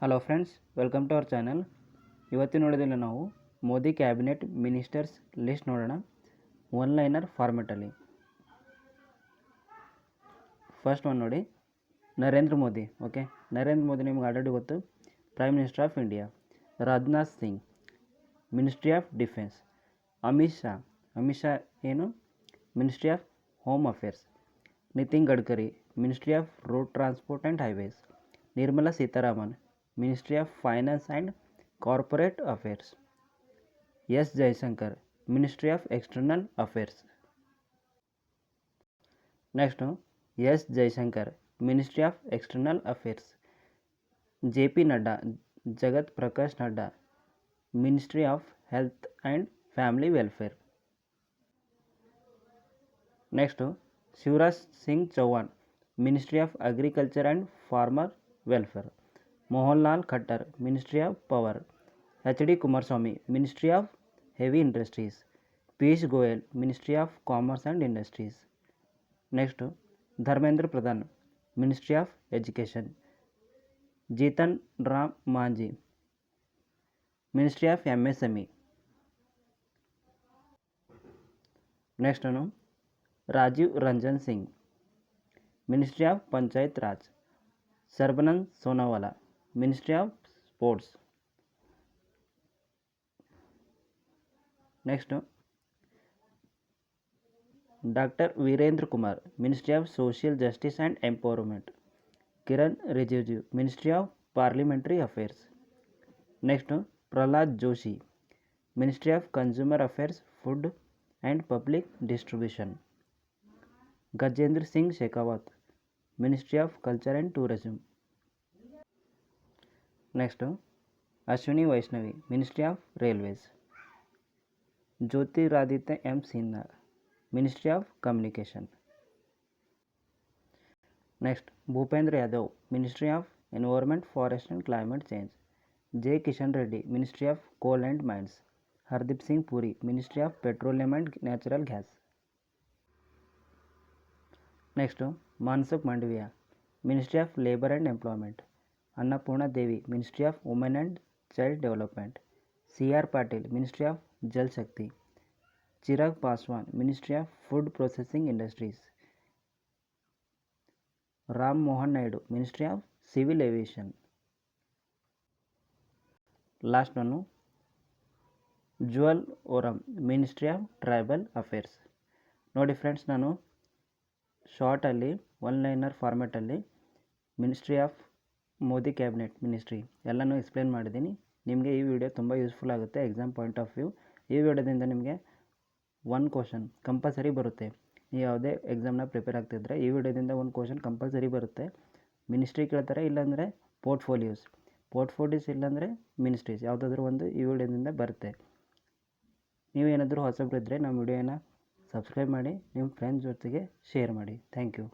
Hello friends, welcome to our channel. ಇವತ್ತಿನ ನೋಡೋದಿಲ್ಲ ನಾವು ಮೋದಿ ಕ್ಯಾಬಿನೆಟ್ ಮಿನಿಸ್ಟರ್ಸ್ ಲಿಸ್ಟ್ ನೋಡೋಣ ಒನ್ ಲೈನರ್ ಫಾರ್ಮೆಟಲ್ಲಿ. ಫಸ್ಟ್ ಒನ್ ನೋಡಿ, ನರೇಂದ್ರ ಮೋದಿ. ಓಕೆ, ನರೇಂದ್ರ ಮೋದಿ ನಿಮ್ಗೆ ಆಲ್ರೆಡಿ ಗೊತ್ತು, prime minister of India. Rajnath Singh, ministry of defence. Amit Shah ಏನು, ministry of home affairs. Nitin Gadkari, ministry of road transport and highways. Nirmala Sitharaman, Ministry of Finance and Corporate Affairs. S. Jaishankar, Ministry of External Affairs. Next, S. Jaishankar, Ministry of External Affairs. J.P. Nadda, Jagat Prakash Nadda, Ministry of Health and Family Welfare. Next, Shivraj Singh Chauhan, Ministry of Agriculture and Farmer Welfare. Mohanlal Khattar, Ministry of Power. H.D. Kumaraswamy, Ministry of Heavy Industries. Piyush Goyal, Ministry of Commerce and Industries. Next, Dharmendra Pradhan, Ministry of Education. Jitan Ram Manji, Ministry of MSME. Next, Rajiv Ranjan Singh, Ministry of Panchayat Raj. Sarbanand Sonawala, Ministry of Sports. Next, Dr. Virendra Kumar, Ministry of Social Justice and Empowerment. Kiran Rijiju, Ministry of Parliamentary Affairs. Next, Prahlad Joshi, Ministry of Consumer Affairs, Food and Public Distribution. Gajendra Singh Shekhawat, Ministry of Culture and Tourism. Next, Ashwini Vaishnavi, Ministry of Railways. Jyotiraditya M. Sinha, Ministry of Communication. Next, Bhupendra Yadav, Ministry of Environment, Forest and Climate Change. J. Kishan Reddy, Ministry of Coal and Mines. Hardeep Singh Puri, Ministry of Petroleum and Natural Gas. Next, Mansukh Mandavia, Ministry of Labor and Employment. Annapurna Devi, Ministry of Women and Child Development. C.R. Patil, Ministry of Jal Shakti. Chirag Paswan, Ministry of Food Processing Industries. Ram Mohan Naidu, Ministry of Civil Aviation. Last one, Jewel Oram, Ministry of Tribal Affairs. ನೋಡಿ friends, ನಾನು ಶಾರ್ಟಲ್ಲಿ one liner ಫಾರ್ಮೆಟಲ್ಲಿ ministry of Modi cabinet ministry ಎಲ್ಲನೂ explain ಮಾಡಿದ್ದೀನಿ. ನಿಮಗೆ ಈ video ತುಂಬ useful ಆಗುತ್ತೆ ಎಕ್ಸಾಮ್ ಪಾಯಿಂಟ್ ಆಫ್ ವ್ಯೂ. ಈ ವಿಡಿಯೋದಿಂದ ನಿಮಗೆ ಒನ್ ಕ್ವಶನ್ ಕಂಪಲ್ಸರಿ ಬರುತ್ತೆ. ನೀವು ಯಾವುದೇ ಎಕ್ಸಾಮ್ನ ಪ್ರಿಪೇರ್ ಆಗ್ತಿದ್ರೆ ಈ ವಿಡಿಯೋದಿಂದ ಒಂದು ಕ್ವಶನ್ ಕಂಪಲ್ಸರಿ ಬರುತ್ತೆ. ಮಿನಿಸ್ಟ್ರಿ ಕೇಳ್ತಾರೆ, ಇಲ್ಲಾಂದರೆ ಪೋರ್ಟ್ಫೋಲಿಯೋಸ್ ಇಲ್ಲಾಂದರೆ ಮಿನಿಸ್ಟ್ರೀಸ್, ಯಾವುದಾದ್ರೂ ಒಂದು ಈ ವಿಡಿಯೋದಿಂದ ಬರುತ್ತೆ. ನೀವು ಏನಾದರೂ ಹೊಸಬ್ರಿದ್ದರೆ ನಮ್ಮ ವಿಡಿಯೋನ ಸಬ್ಸ್ಕ್ರೈಬ್ ಮಾಡಿ, ನಿಮ್ಮ ಫ್ರೆಂಡ್ಸ್ ಜೊತೆಗೆ ಶೇರ್ ಮಾಡಿ. Thank you.